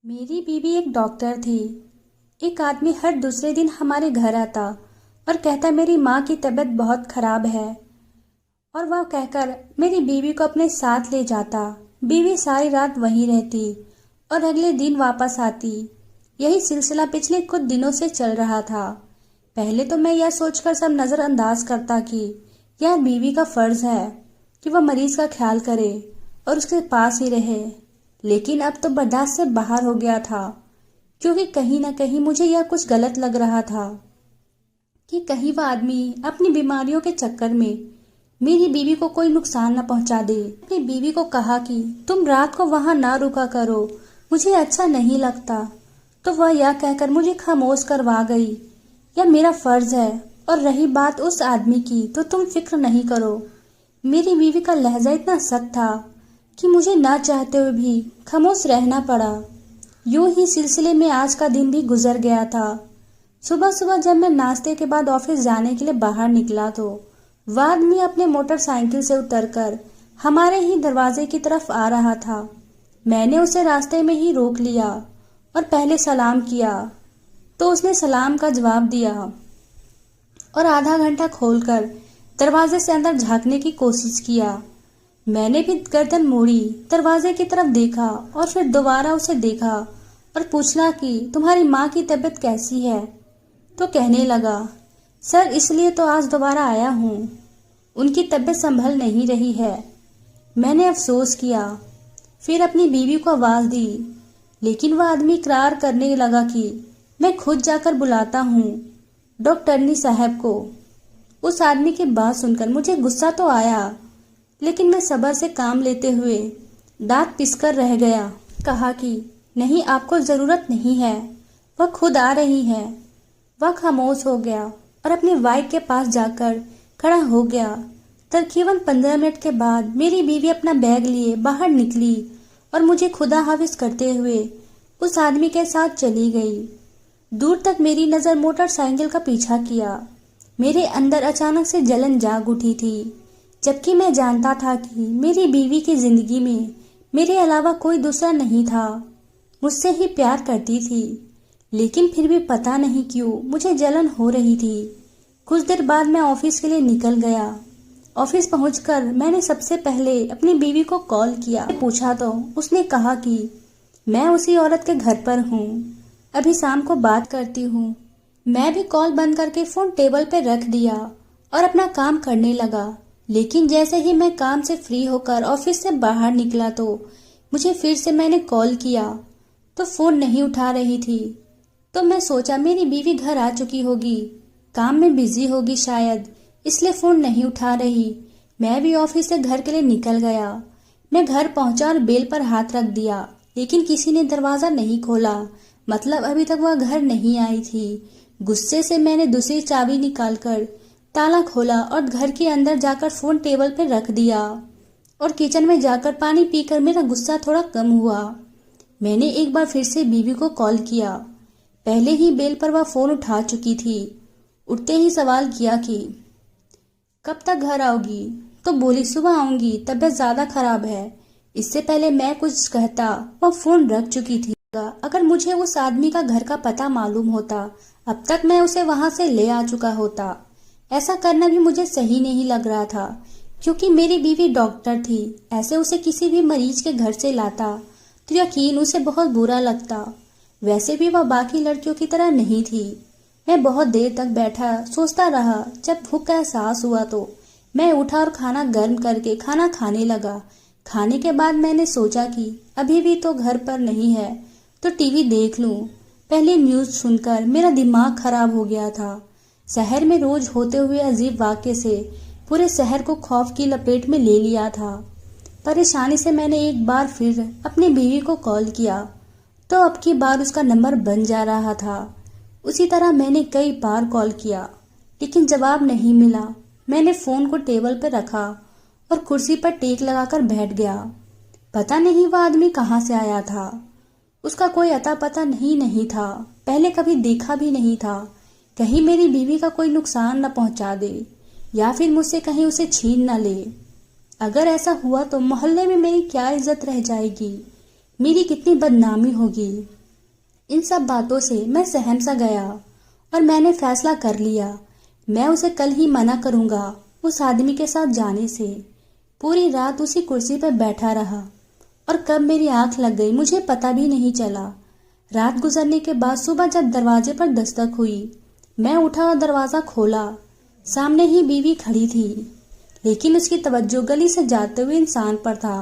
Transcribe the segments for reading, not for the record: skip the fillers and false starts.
मेरी बीवी एक डॉक्टर थी। एक आदमी हर दूसरे दिन हमारे घर आता और कहता मेरी माँ की तबीयत बहुत खराब है, और वह कहकर मेरी बीवी को अपने साथ ले जाता। बीवी सारी रात वहीं रहती और अगले दिन वापस आती। यही सिलसिला पिछले कुछ दिनों से चल रहा था। पहले तो मैं यह सोचकर सब नज़रअंदाज करता कि यह बीवी का फर्ज है कि वह मरीज का ख्याल करे और उसके पास ही रहे, लेकिन अब तो बर्दाश्त से बाहर हो गया था, क्योंकि कहीं न कहीं मुझे यह कुछ गलत लग रहा था कि कहीं वह आदमी अपनी बीमारियों के चक्कर में मेरी बीवी को कोई नुकसान न पहुंचा दे। अपनी बीवी को कहा कि तुम रात को वहां ना रुका करो, मुझे अच्छा नहीं लगता, तो वह यह कहकर मुझे खामोश करवा गई। यह मेरा फर्ज है। और रही बात उस आदमी की, तो तुम फिक्र नहीं करो। मेरी बीवी का लहजा इतना सख्त था कि मुझे ना चाहते हुए भी खामोश रहना पड़ा। यूं ही सिलसिले में आज का दिन भी गुजर गया था। सुबह सुबह जब मैं नाश्ते के बाद ऑफिस जाने के लिए बाहर निकला तो वह आदमी अपने मोटरसाइकिल से उतरकर हमारे ही दरवाजे की तरफ आ रहा था। मैंने उसे रास्ते में ही रोक लिया और पहले सलाम किया, तो उसने सलाम का जवाब दिया और आधा घंटा खोलकर दरवाजे से अंदर झांकने की कोशिश किया। मैंने भी गर्दन मोड़ी, दरवाजे की तरफ देखा और फिर दोबारा उसे देखा और पूछना कि तुम्हारी माँ की तबीयत कैसी है, तो कहने लगा, सर इसलिए तो आज दोबारा आया हूँ, उनकी तबीयत संभल नहीं रही है। मैंने अफसोस किया, फिर अपनी बीवी को आवाज़ दी, लेकिन वह आदमी इकरार करने लगा कि मैं खुद जाकर बुलाता हूँ डॉक्टरनी साहब को। उस आदमी की बात सुनकर मुझे गुस्सा तो आया, लेकिन मैं सब्र से काम लेते हुए दांत पिसकर रह गया। कहा कि नहीं, आपको ज़रूरत नहीं है, वह खुद आ रही है। वह खामोश हो गया और अपनी बाइक के पास जाकर खड़ा हो गया। तकरीबन 15 मिनट के बाद मेरी बीवी अपना बैग लिए बाहर निकली और मुझे खुदा हाफिज करते हुए उस आदमी के साथ चली गई। दूर तक मेरी नज़र मोटरसाइकिल का पीछा किया। मेरे अंदर अचानक से जलन जाग उठी थी, जबकि मैं जानता था कि मेरी बीवी की जिंदगी में मेरे अलावा कोई दूसरा नहीं था। मुझसे ही प्यार करती थी, लेकिन फिर भी पता नहीं क्यों मुझे जलन हो रही थी। कुछ देर बाद मैं ऑफिस के लिए निकल गया। ऑफिस पहुंचकर मैंने सबसे पहले अपनी बीवी को कॉल किया। पूछा तो उसने कहा कि मैं उसी औरत के घर पर हूँ, अभी शाम को बात करती हूँ। मैं भी कॉल बंद करके फ़ोन टेबल पर रख दिया और अपना काम करने लगा। लेकिन जैसे ही मैं काम से फ्री होकर ऑफिस से बाहर निकला तो मुझे फिर से मैंने कॉल किया, तो फ़ोन नहीं उठा रही थी। तो मैं सोचा मेरी बीवी घर आ चुकी होगी, काम में बिजी होगी शायद, इसलिए फ़ोन नहीं उठा रही। मैं भी ऑफिस से घर के लिए निकल गया। मैं घर पहुंचा और बेल पर हाथ रख दिया, लेकिन किसी ने दरवाज़ा नहीं खोला, मतलब अभी तक वह घर नहीं आई थी। गुस्से से मैंने दूसरी चाबी निकालकर ताला खोला और घर के अंदर जाकर फ़ोन टेबल पर रख दिया और किचन में जाकर पानी पीकर मेरा गुस्सा थोड़ा कम हुआ। मैंने एक बार फिर से बीवी को कॉल किया। पहले ही बेल पर वह फ़ोन उठा चुकी थी। उठते ही सवाल किया कि कब तक घर आओगी, तो बोली सुबह आऊंगी, तबीयत ज़्यादा खराब है। इससे पहले मैं कुछ कहता वह फ़ोन रख चुकी थी। अगर मुझे उस आदमी का घर का पता मालूम होता, अब तक मैं उसे वहां से ले आ चुका होता। ऐसा करना भी मुझे सही नहीं लग रहा था, क्योंकि मेरी बीवी डॉक्टर थी। ऐसे उसे किसी भी मरीज के घर से लाता तो यकीन उसे बहुत बुरा लगता। वैसे भी वह बाकी लड़कियों की तरह नहीं थी। मैं बहुत देर तक बैठा सोचता रहा। जब भूख का एहसास हुआ तो मैं उठा और खाना गर्म करके खाना खाने लगा। खाने के बाद मैंने सोचा कि अभी भी तो घर पर नहीं है, तो टीवी देख लूं। पहले न्यूज़ सुनकर मेरा दिमाग खराब हो गया था। शहर में रोज होते हुए अजीब वाक़ये से पूरे शहर को खौफ की लपेट में ले लिया था। परेशानी से मैंने एक बार फिर अपनी बीवी को कॉल किया, तो अब की बार उसका नंबर बन जा रहा था। उसी तरह मैंने कई बार कॉल किया, लेकिन जवाब नहीं मिला। मैंने फ़ोन को टेबल पर रखा और कुर्सी पर टेक लगाकर बैठ गया। पता नहीं वह आदमी कहाँ से आया था। उसका कोई अता पता नहीं था, पहले कभी देखा भी नहीं था। कहीं मेरी बीवी का कोई नुकसान न पहुंचा दे या फिर मुझसे कहीं उसे छीन न ले। अगर ऐसा हुआ तो मोहल्ले में मेरी क्या इज्जत रह जाएगी। मेरी कितनी बदनामी होगी। इन सब बातों से मैं सहम सा गया और मैंने फैसला कर लिया, मैं उसे कल ही मना करूंगा उस आदमी के साथ जाने से। पूरी रात उसी कुर्सी पर बैठा रहा और कब मेरी आंख लग गई मुझे पता भी नहीं चला। रात गुजरने के बाद सुबह जब दरवाजे पर दस्तक हुई, मैं उठा और दरवाज़ा खोला। सामने ही बीवी खड़ी थी, लेकिन उसकी तवज्जो गली से जाते हुए इंसान पर था।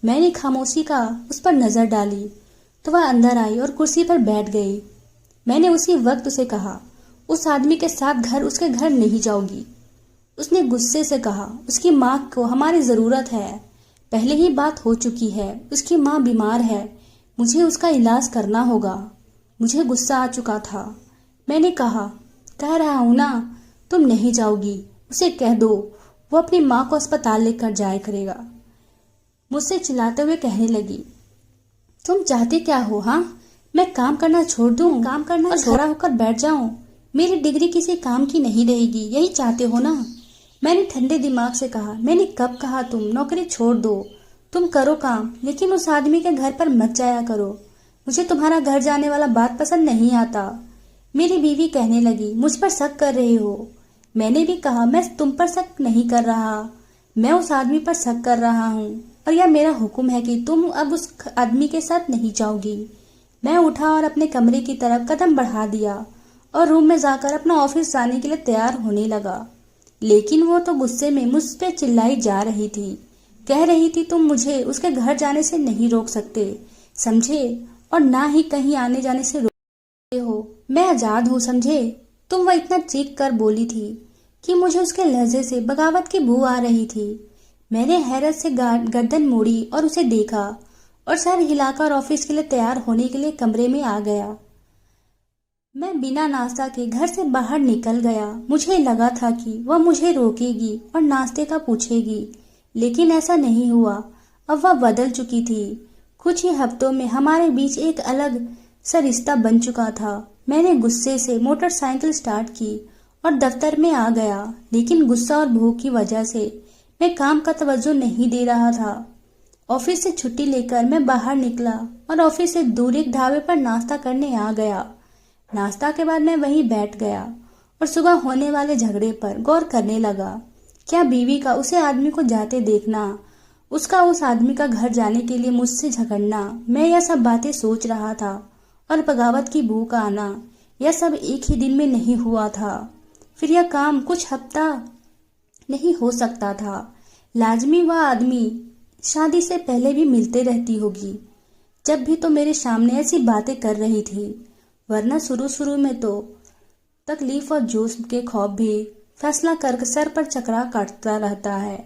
मैंने खामोशी का उस पर नजर डाली तो वह अंदर आई और कुर्सी पर बैठ गई। मैंने उसी वक्त उसे कहा, उस आदमी के साथ उसके घर नहीं जाओगी। उसने गुस्से से कहा, उसकी माँ को हमारी ज़रूरत है, पहले ही बात हो चुकी है, उसकी माँ बीमार है, मुझे उसका इलाज करना होगा। मुझे गुस्सा आ चुका था। मैंने कहा, कह रहा हूँ ना तुम नहीं जाओगी, उसे कह दो वो अपनी माँ को अस्पताल लेकर जाया करेगा। मुझसे चिल्लाते हुए कहने लगी, तुम चाहते क्या हो? हाँ, मैं काम करना छोड़ दूं, काम करना और खड़ा होकर बैठ जाऊं? मेरी डिग्री किसी काम की नहीं रहेगी, यही चाहते हो ना? मैंने ठंडे दिमाग से कहा, मैंने कब कहा तुम नौकरी छोड़ दो, तुम करो काम, लेकिन उस आदमी के घर पर मत जाया करो। मुझे तुम्हारा घर जाने वाला बात पसंद नहीं आता। मेरी बीवी कहने लगी, मुझ पर शक कर रहे हो? मैंने भी कहा, मैं तुम पर शक नहीं कर रहा, मैं उस आदमी पर शक कर रहा हूँ और यह मेरा हुक्म है कि तुम अब उस आदमी के साथ नहीं जाओगी। मैं उठा और अपने कमरे की तरफ कदम बढ़ा दिया और रूम में जाकर अपना ऑफिस जाने के लिए तैयार होने लगा। लेकिन वो तो गुस्से में मुझ पे चिल्लाई जा रही थी, कह रही थी तुम मुझे उसके घर जाने से नहीं रोक सकते, समझे, और ना ही कहीं आने जाने से रोकते हो। मैं आजाद हूँ, समझे। तुम वह इतना चीख कर बोली थी कि मुझे उसके लहजे से बगावत की बू आ रही थी। मैंने हैरत से गर्दन मोड़ी और उसे देखा और सर हिलाकर ऑफिस के लिए तैयार होने के लिए कमरे में आ गया। मैं बिना नाश्ता के घर से बाहर निकल गया। मुझे लगा था कि वह मुझे रोकेगी और नाश्ते का पूछेगी, लेकिन ऐसा नहीं हुआ। अब वह बदल चुकी थी। कुछ ही हफ्तों में हमारे बीच एक अलग सा रिश्ता बन चुका था। मैंने गुस्से से मोटरसाइकिल स्टार्ट की और दफ्तर में आ गया, लेकिन गुस्सा और भूख की वजह से मैं काम का तवज्जो नहीं दे रहा था। ऑफिस से छुट्टी लेकर मैं बाहर निकला और ऑफिस से दूर एक ढाबे पर नाश्ता करने आ गया। नाश्ता के बाद मैं वहीं बैठ गया और सुबह होने वाले झगड़े पर गौर करने लगा। क्या बीवी का उसे आदमी को जाते देखना, उसका उस आदमी का घर जाने के लिए मुझसे झगड़ना, मैं यह सब बातें सोच रहा था, और बगावत की बू का आना, यह सब एक ही दिन में नहीं हुआ था। फिर यह काम कुछ हफ्ता नहीं हो सकता था। लाजमी वह आदमी शादी से पहले भी मिलते रहती होगी, जब भी तो मेरे सामने ऐसी बातें कर रही थी, वरना शुरू में तो तकलीफ और जोश के खौफ भी फैसला कर सर पर चकरा काटता रहता है।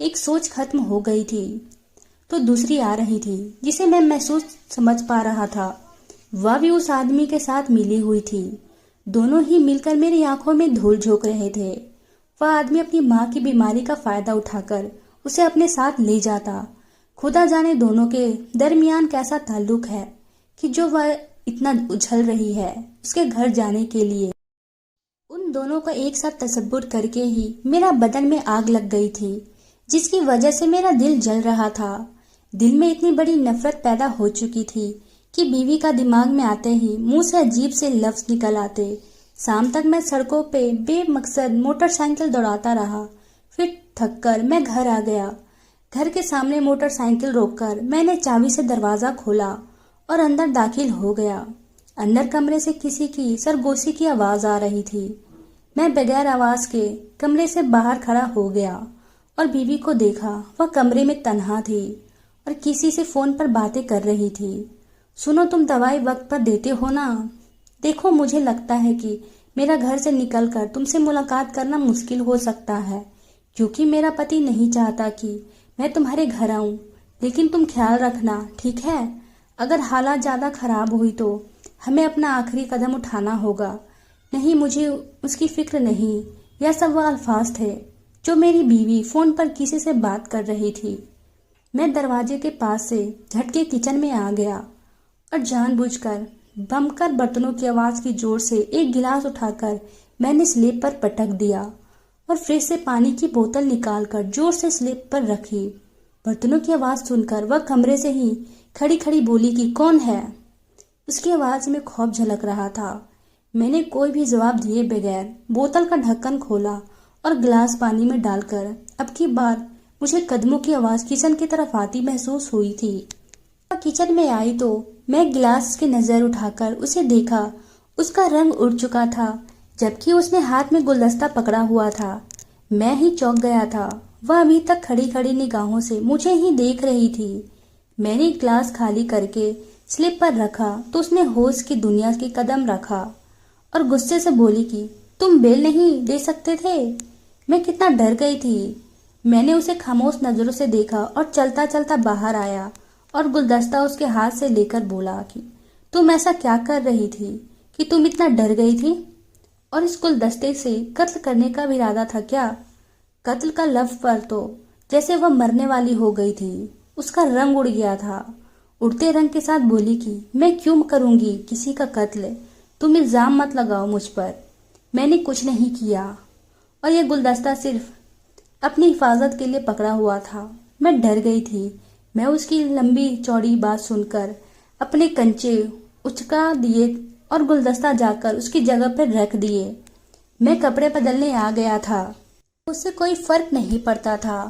एक सोच खत्म हो गई थी तो दूसरी आ रही थी, जिसे मैं महसूस समझ पा रहा था। वह भी उस आदमी के साथ मिली हुई थी। दोनों ही मिलकर मेरी आंखों में धूल झोंक रहे थे। वह आदमी अपनी माँ की बीमारी का फायदा उठाकर उसे अपने साथ ले जाता। खुदा जाने दोनों के दरमियान कैसा ताल्लुक है कि जो वह इतना उछल रही है उसके घर जाने के लिए। उन दोनों को एक साथ तसव्वुर करके ही मेरा बदन में आग लग गई थी, जिसकी वजह से मेरा दिल जल रहा था। दिल में इतनी बड़ी नफरत पैदा हो चुकी थी कि बीवी का दिमाग में आते ही मुंह से अजीब से लफ्ज निकल आते। शाम तक मैं सड़कों पे बेमकसद मोटरसाइकिल दौड़ाता रहा। फिर थककर मैं घर आ गया। घर के सामने मोटरसाइकिल रोककर मैंने चाबी से दरवाजा खोला और अंदर दाखिल हो गया। अंदर कमरे से किसी की सरगोशी की आवाज आ रही थी। मैं बगैर आवाज के कमरे से बाहर खड़ा हो गया और बीवी को देखा। वह कमरे में तन्हा थी और किसी से फोन पर बातें कर रही थी। सुनो, तुम दवाई वक्त पर देते हो ना? देखो, मुझे लगता है कि मेरा घर से निकलकर तुमसे मुलाकात करना मुश्किल हो सकता है, क्योंकि मेरा पति नहीं चाहता कि मैं तुम्हारे घर आऊं। लेकिन तुम ख्याल रखना, ठीक है? अगर हालात ज़्यादा खराब हुई तो हमें अपना आखिरी कदम उठाना होगा। नहीं, मुझे उसकी फिक्र नहीं। यह सब वह अल्फाज थे जो मेरी बीवी फोन पर किसी से बात कर रही थी। मैं दरवाजे के पास से झटके किचन में आ गया और जानबूझकर बमकर बर्तनों की आवाज़ की जोर से एक गिलास उठाकर मैंने स्लेब पर पटक दिया और फ्रिज से पानी की बोतल निकालकर जोर से स्लेब पर रखी। बर्तनों की आवाज़ सुनकर वह कमरे से ही खड़ी खड़ी बोली कि कौन है। उसकी आवाज में खौफ झलक रहा था। मैंने कोई भी जवाब दिए बगैर बोतल का ढक्कन खोला और गिलास पानी में डालकर अब की बार मुझे कदमों की आवाज किचन की तरफ आती महसूस हुई थी। किचन में आई तो मैं गिलास की नजर उठाकर उसे देखा। उसका रंग उड़ चुका था, जबकि उसने हाथ में गुलदस्ता पकड़ा हुआ था। मैं ही चौंक गया था। वह अभी तक खड़ी खड़ी निगाहों से मुझे ही देख रही थी। मैंने गिलास खाली करके स्लिप पर रखा तो उसने होश की दुनिया की कदम रखा और गुस्से से बोली कि तुम बेल नहीं दे सकते थे। मैं कितना डर गई थी। मैंने उसे खामोश नजरों से देखा और चलता चलता बाहर आया और गुलदस्ता उसके हाथ से लेकर बोला कि तुम ऐसा क्या कर रही थी कि तुम इतना डर गई थी? और इस गुलदस्ते से कत्ल करने का भी इरादा था क्या? कत्ल का लफ्ज पर तो जैसे वह मरने वाली हो गई थी। उसका रंग उड़ गया था। उड़ते रंग के साथ बोली कि मैं क्यों करूंगी किसी का कत्ल? तुम इल्जाम मत लगाओ मुझ पर। मैंने कुछ नहीं किया और यह गुलदस्ता सिर्फ अपनी हिफाजत के लिए पकड़ा हुआ था। मैं डर गई थी। मैं उसकी लंबी चौड़ी बात सुनकर अपने कंचे उचका दिए और गुलदस्ता जाकर उसकी जगह पर रख दिए। मैं कपड़े बदलने आ गया था। उससे कोई फर्क नहीं पड़ता था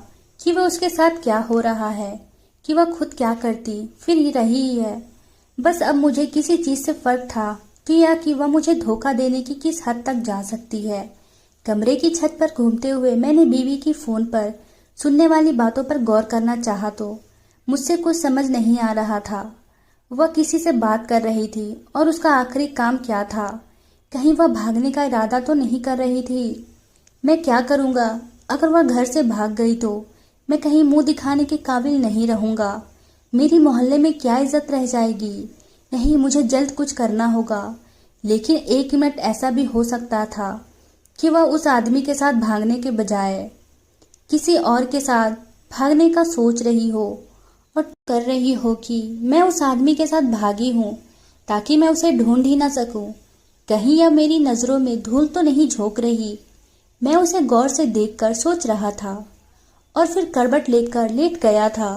कि वह उसके साथ क्या हो रहा है, कि वह खुद क्या करती फिर रही ही है। बस अब मुझे किसी चीज से फर्क था कि वह मुझे धोखा देने की किस हद तक जा सकती है। कमरे की छत पर घूमते हुए मैंने बीवी की फोन पर सुनने वाली बातों पर गौर करना चाहा तो मुझसे कुछ समझ नहीं आ रहा था। वह किसी से बात कर रही थी और उसका आखिरी काम क्या था? कहीं वह भागने का इरादा तो नहीं कर रही थी? मैं क्या करूंगा अगर वह घर से भाग गई तो? मैं कहीं मुंह दिखाने के काबिल नहीं रहूंगा। मेरी मोहल्ले में क्या इज्जत रह जाएगी? नहीं, मुझे जल्द कुछ करना होगा। लेकिन एक मिनट ऐसा भी हो सकता था कि वह उस आदमी के साथ भागने के बजाय किसी और के साथ भागने का सोच रही हो और कर रही हो कि मैं उस आदमी के साथ भागी हूं ताकि मैं उसे ढूंढ ही ना सकूं। कहीं यह मेरी नजरों में धूल तो नहीं झोंक रही? मैं उसे गौर से देखकर सोच रहा था और फिर करवट लेकर लेट गया था।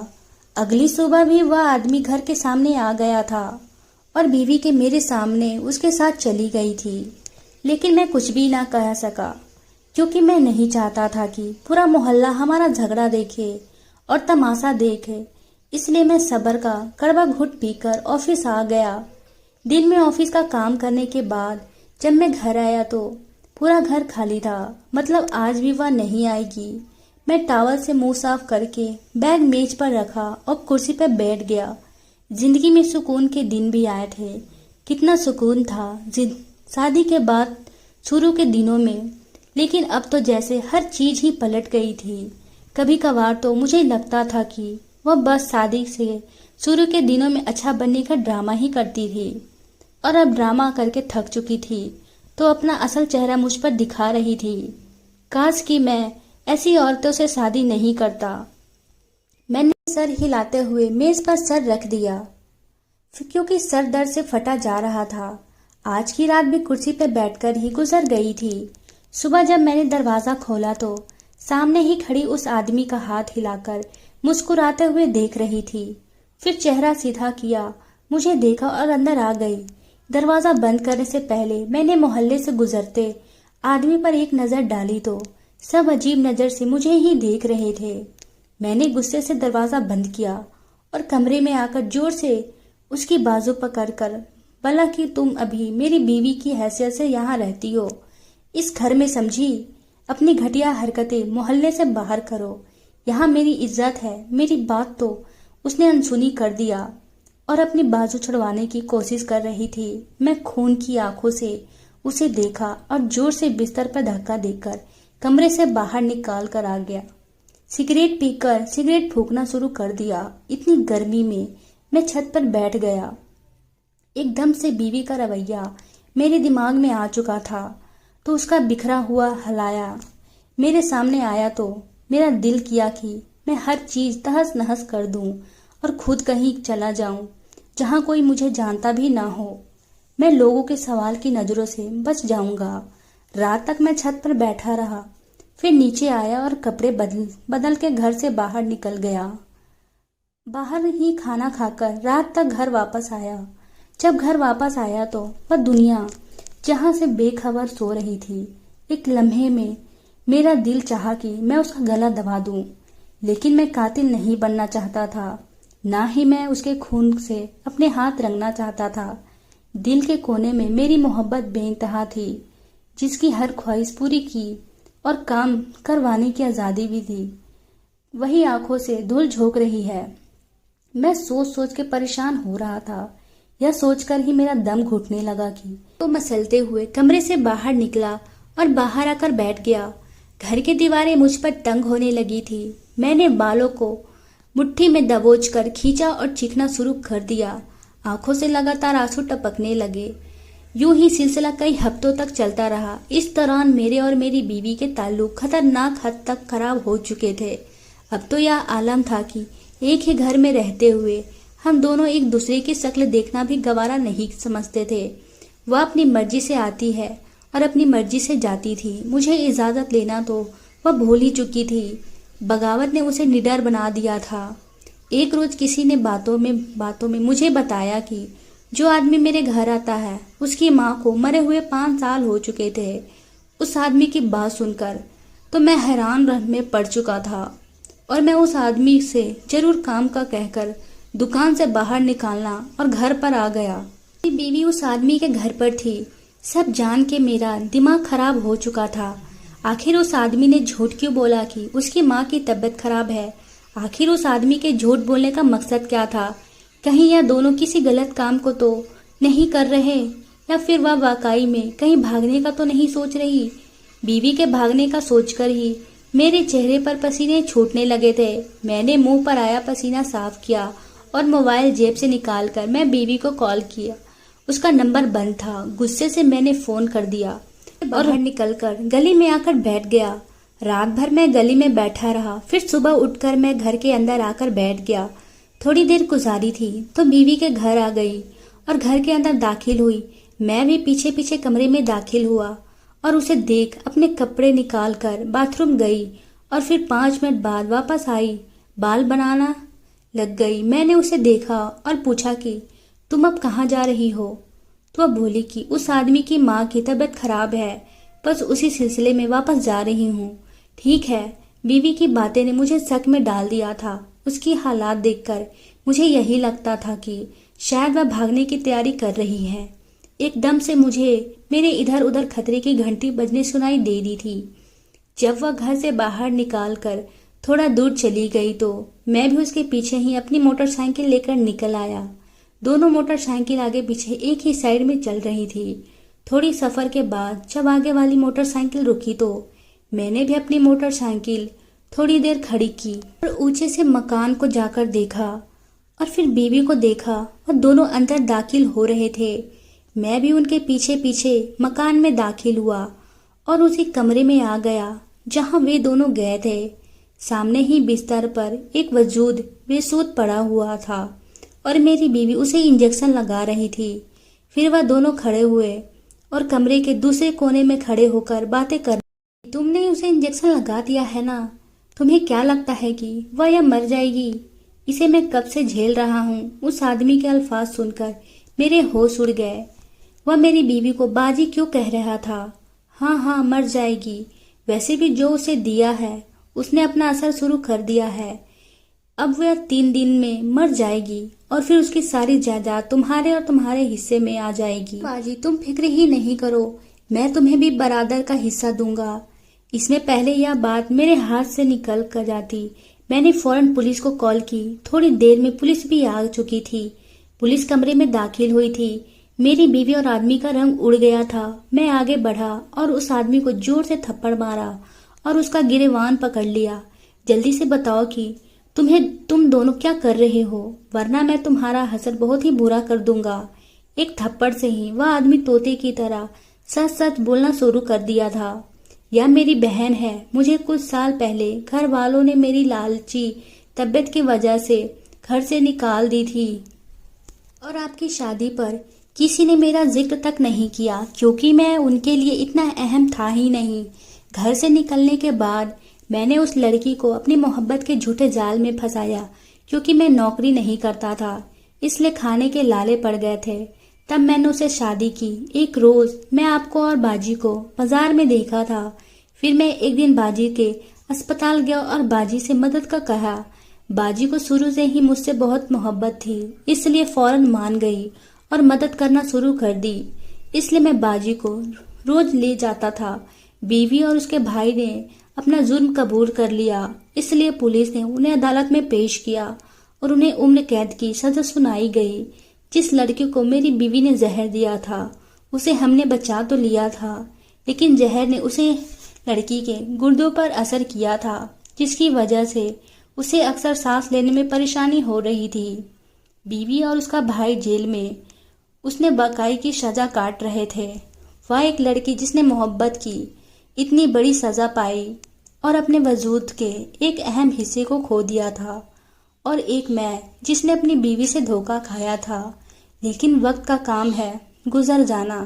अगली सुबह भी वह आदमी घर के सामने आ गया था और बीवी के मेरे सामने उसके साथ चली गई थी। लेकिन मैं कुछ भी ना कह सका क्योंकि मैं नहीं चाहता था कि पूरा मोहल्ला हमारा झगड़ा देखे और तमाशा देखे। इसलिए मैं सब्र का कड़वा घुट पीकर ऑफिस आ गया। दिन में ऑफिस का काम करने के बाद जब मैं घर आया तो पूरा घर खाली था। मतलब आज भी वह नहीं आएगी। मैं टॉवल से मुंह साफ करके बैग मेज पर रखा और कुर्सी पर बैठ गया। जिंदगी में सुकून के दिन भी आए थे। कितना सुकून था शादी के बाद शुरू के दिनों में, लेकिन अब तो जैसे हर चीज ही पलट गई थी। कभी कभार तो मुझे लगता था कि वह बस शादी से शुरू के दिनों में अच्छा बनने का ड्रामा ही करती थी और अब ड्रामा करके थक चुकी थी तो अपना असल चेहरा मुझ पर दिखा रही थी। काश कि मैं ऐसी औरतों से शादी नहीं करता। मैंने सर हिलाते हुए मेज पर सर रख दिया क्योंकि सर दर्द से फटा जा रहा था। आज की रात भी कुर्सी पर बैठकर ही गुजर गई थी। सुबह जब मैंने दरवाजा खोला तो सामने ही खड़ी उस आदमी का हाथ हिलाकर मुस्कुराते हुए देख रही थी। फिर चेहरा सीधा किया, मुझे देखा और अंदर आ गई। दरवाजा बंद करने से पहले मैंने मोहल्ले से गुजरते आदमी पर एक नजर डाली तो सब अजीब नजर से मुझे ही देख रहे थे। मैंने गुस्से से दरवाजा बंद किया और कमरे में आकर जोर से उसकी बाजू पकड़कर भला कि तुम अभी मेरी बीवी की हैसियत से यहाँ रहती हो इस घर में, समझी? अपनी घटिया हरकतें मोहल्ले से बाहर करो। यहाँ मेरी इज्जत है। मेरी बात तो उसने अनसुनी कर दिया और अपनी बाजू छुड़वाने की कोशिश कर रही थी। मैं खून की आंखों से उसे देखा और जोर से बिस्तर पर धक्का देकर कमरे से बाहर निकाल कर आ गया। सिगरेट पीकर सिगरेट फूंकना शुरू कर दिया। इतनी गर्मी में मैं छत पर बैठ गया। एकदम से बीवी का रवैया मेरे दिमाग में आ चुका था तो उसका बिखरा हुआ हलाया मेरे सामने आया तो मेरा दिल किया कि मैं हर चीज तहस नहस कर दूं और खुद कहीं चला जाऊं जहां कोई मुझे जानता भी ना हो। मैं लोगों के सवाल की नजरों से बच जाऊंगा। रात तक मैं छत पर बैठा रहा, फिर नीचे आया और कपड़े बदल के घर से बाहर निकल गया। बाहर ही खाना खाकर रात तक घर वापस आया। जब घर वापस आया तो वह दुनिया जहां से बेखबर सो रही थी। एक लम्हे में मेरा दिल चाहा कि मैं उसका गला दबा दूं, लेकिन मैं कातिल नहीं बनना चाहता था, ना ही मैं उसके खून से अपने हाथ रंगना चाहता था। दिल के कोने में मेरी मोहब्बत बेइंतहा थी, जिसकी हर ख्वाहिश पूरी की और काम करवाने की आज़ादी भी थी। वही आंखों से धूल झोंक रही है। मैं सोच सोच के परेशान हो रहा था। यह सोचकर ही मेरा दम घुटने लगा कि तो मसलते हुए कमरे से बाहर निकला और बाहर आकर बैठ गया। घर की दीवारें मुझ पर तंग होने लगी थी। मैंने बालों को मुट्ठी में दबोच कर खींचा और चीखना शुरू कर दिया। आंखों से लगातार आंसू टपकने लगे। यूं ही सिलसिला कई हफ्तों तक चलता रहा। इस दौरान मेरे और मेरी बीवी के ताल्लुक खतरनाक हद तक खराब हो चुके थे। अब तो यह आलम था कि एक ही घर में रहते हुए हम दोनों एक दूसरे की शक्ल देखना भी गवारा नहीं समझते थे। वह अपनी मर्जी से आती है और अपनी मर्जी से जाती थी। मुझे इजाजत लेना तो वह भूल ही चुकी थी। बगावत ने उसे निडर बना दिया था। एक रोज किसी ने बातों में मुझे बताया कि जो आदमी मेरे घर आता है उसकी माँ को मरे हुए 5 साल हो चुके थे। उस आदमी की बात सुनकर तो मैं हैरान में पड़ चुका था और मैं उस आदमी से जरूर काम का कहकर दुकान से बाहर निकालना और घर पर आ गया। मेरी बीवी उस आदमी के घर पर थी। सब जान के मेरा दिमाग खराब हो चुका था। आखिर उस आदमी ने झूठ क्यों बोला कि उसकी माँ की तबीयत खराब है? आखिर उस आदमी के झूठ बोलने का मकसद क्या था? कहीं यह दोनों किसी गलत काम को तो नहीं कर रहे, या फिर वह वाकई में कहीं भागने का तो नहीं सोच रही? बीवी के भागने का सोचकर ही मेरे चेहरे पर पसीने छूटने लगे थे। मैंने मुंह पर आया पसीना साफ किया और मोबाइल जेब से निकालकर मैं बीवी को कॉल किया। उसका नंबर बंद था। गुस्से से मैंने फोन कर दिया और निकलकर गली में आकर बैठ गया। रात भर मैं गली में बैठा रहा। फिर सुबह उठकर मैं घर के अंदर आकर बैठ गया। थोड़ी देर गुजारी थी तो बीवी के घर आ गई और घर के अंदर दाखिल हुई। मैं भी पीछे पीछे कमरे में दाखिल हुआ और उसे देख अपने कपड़े निकाल कर बाथरूम गई और फिर 5 मिनट बाद वापस आई। बाल बनाना लग गई। मैंने उसे देखा और पूछा कि तुम अब कहाँ जा रही हो? तो वह बोली कि उस आदमी की माँ की तबीयत खराब है, बस उसी सिलसिले में वापस जा रही हूँ। ठीक है। बीवी की बातें ने मुझे शक में डाल दिया था। उसकी हालात देखकर मुझे यही लगता था कि शायद वह भागने की तैयारी कर रही है। एकदम से मुझे मेरे इधर उधर खतरे की घंटी बजने सुनाई दे दी थी। जब वह घर से बाहर निकाल कर थोड़ा दूर चली गई तो मैं भी उसके पीछे ही अपनी मोटरसाइकिल लेकर निकल आया। दोनों मोटरसाइकिल आगे पीछे एक ही साइड में चल रही थी। थोड़ी सफर के बाद जब आगे वाली मोटरसाइकिल रुकी तो मैंने भी अपनी मोटरसाइकिल थोड़ी देर खड़ी की और ऊंचे से मकान को जाकर देखा और फिर बीवी को देखा और दोनों अंदर दाखिल हो रहे थे। मैं भी उनके पीछे पीछे मकान में दाखिल हुआ और उसी कमरे में आ गया जहां वे दोनों गए थे। सामने ही बिस्तर पर एक वजूद बेसुध पड़ा हुआ था और मेरी बीवी उसे इंजेक्शन लगा रही थी। फिर वह दोनों खड़े हुए और कमरे के दूसरे कोने में खड़े होकर बातें कर, तुमने उसे इंजेक्शन लगा दिया है ना? तुम्हें क्या लगता है कि वह या मर जाएगी? इसे मैं कब से झेल रहा हूँ। उस आदमी के अल्फाज सुनकर मेरे होश उड़ गए। वह मेरी बीवी को बाजी क्यों कह रहा था? हाँ हाँ, मर जाएगी। वैसे भी जो उसे दिया है उसने अपना असर शुरू कर दिया है। अब वह 3 दिन में मर जाएगी और फिर उसकी सारी जायदाद तुम्हारे और तुम्हारे हिस्से में आ जाएगी। बाजी, तुम फिक्र ही नहीं करो, मैं तुम्हें भी बराबर का हिस्सा दूंगा। इसमें पहले यह बात मेरे हाथ से निकल कर जाती। मैंने फौरन पुलिस को कॉल की। थोड़ी देर में पुलिस भी आ चुकी थी। पुलिस कमरे में दाखिल हुई थी। मेरी बीवी और आदमी का रंग उड़ गया था। मैं आगे बढ़ा और उस आदमी को जोर से थप्पड़ मारा और उसका गिरेबान पकड़ लिया। जल्दी से बताओ कि तुम दोनों क्या कर रहे हो, वरना मैं तुम्हारा हसर बहुत ही बुरा कर दूंगा। एक थप्पड़ से ही वह आदमी तोते की तरह सच सच बोलना शुरू कर दिया था। यह मेरी बहन है। मुझे कुछ साल पहले घर वालों ने मेरी लालची तबीयत की वजह से घर से निकाल दी थी और आपकी शादी पर किसी ने मेरा जिक्र तक नहीं किया, क्योंकि मैं उनके लिए इतना अहम था ही नहीं। घर से निकलने के बाद मैंने उस लड़की को अपनी मोहब्बत के झूठे जाल में फंसाया, क्योंकि मैं नौकरी नहीं करता था, इसलिए खाने के लाले पड़ गए थे। तब मैंने उसे शादी की। एक रोज मैं आपको और बाजी को बाजार में देखा था। फिर मैं एक दिन बाजी के अस्पताल गया और बाजी से मदद का कहा। बाजी को शुरू से ही मुझसे बहुत मोहब्बत थी, इसलिए फौरन मान गई और मदद करना शुरू कर दी। इसलिए मैं बाजी को रोज ले जाता था। बीवी और उसके भाई ने अपना जुर्म कबूल कर लिया, इसलिए पुलिस ने उन्हें अदालत में पेश किया और उन्हें उम्र कैद की सजा सुनाई गई। जिस लड़के को मेरी बीवी ने जहर दिया था उसे हमने बचा तो लिया था, लेकिन जहर ने उसे लड़की के गुर्दों पर असर किया था, जिसकी वजह से उसे अक्सर सांस लेने में परेशानी हो रही थी। बीवी और उसका भाई जेल में उसने बकाई की सजा काट रहे थे। वह एक लड़की जिसने मोहब्बत की इतनी बड़ी सजा पाई और अपने वजूद के एक अहम हिस्से को खो दिया था, और एक मैं जिसने अपनी बीवी से धोखा खाया था। लेकिन वक्त का काम है गुजर जाना।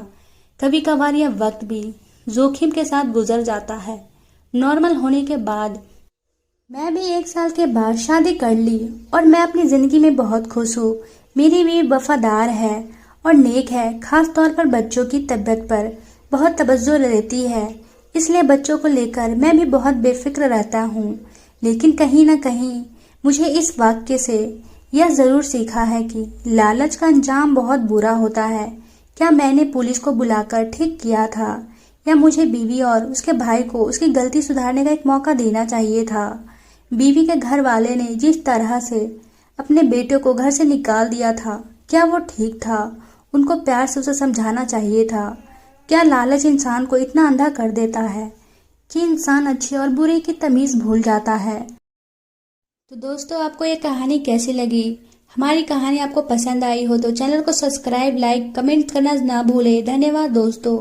कभी कभार यह वक्त भी जोखिम के साथ गुजर जाता है। नॉर्मल होने के बाद मैं भी 1 साल के बाद शादी कर ली और मैं अपनी जिंदगी में बहुत खुश हूँ। मेरी भी वफादार है और नेक है, खास तौर पर बच्चों की तबीयत पर बहुत तवज्जो रहती है, इसलिए बच्चों को लेकर मैं भी बहुत बेफिक्र रहता हूँ। लेकिन कहीं ना कहीं मुझे इस वाक्य से यह जरूर सीखा है कि लालच का अंजाम बहुत बुरा होता है। क्या मैंने पुलिस को बुलाकर ठीक किया था, या मुझे बीवी और उसके भाई को उसकी गलती सुधारने का एक मौका देना चाहिए था? बीवी के घर वाले ने जिस तरह से अपने बेटे को घर से निकाल दिया था, क्या वो ठीक था? उनको प्यार से उसे समझाना चाहिए था। क्या लालच इंसान को इतना अंधा कर देता है कि इंसान अच्छे और बुरे की तमीज भूल जाता है? तो दोस्तों, आपको ये कहानी कैसी लगी? हमारी कहानी आपको पसंद आई हो तो चैनल को सब्सक्राइब, लाइक, कमेंट करना ना भूलें। धन्यवाद दोस्तों।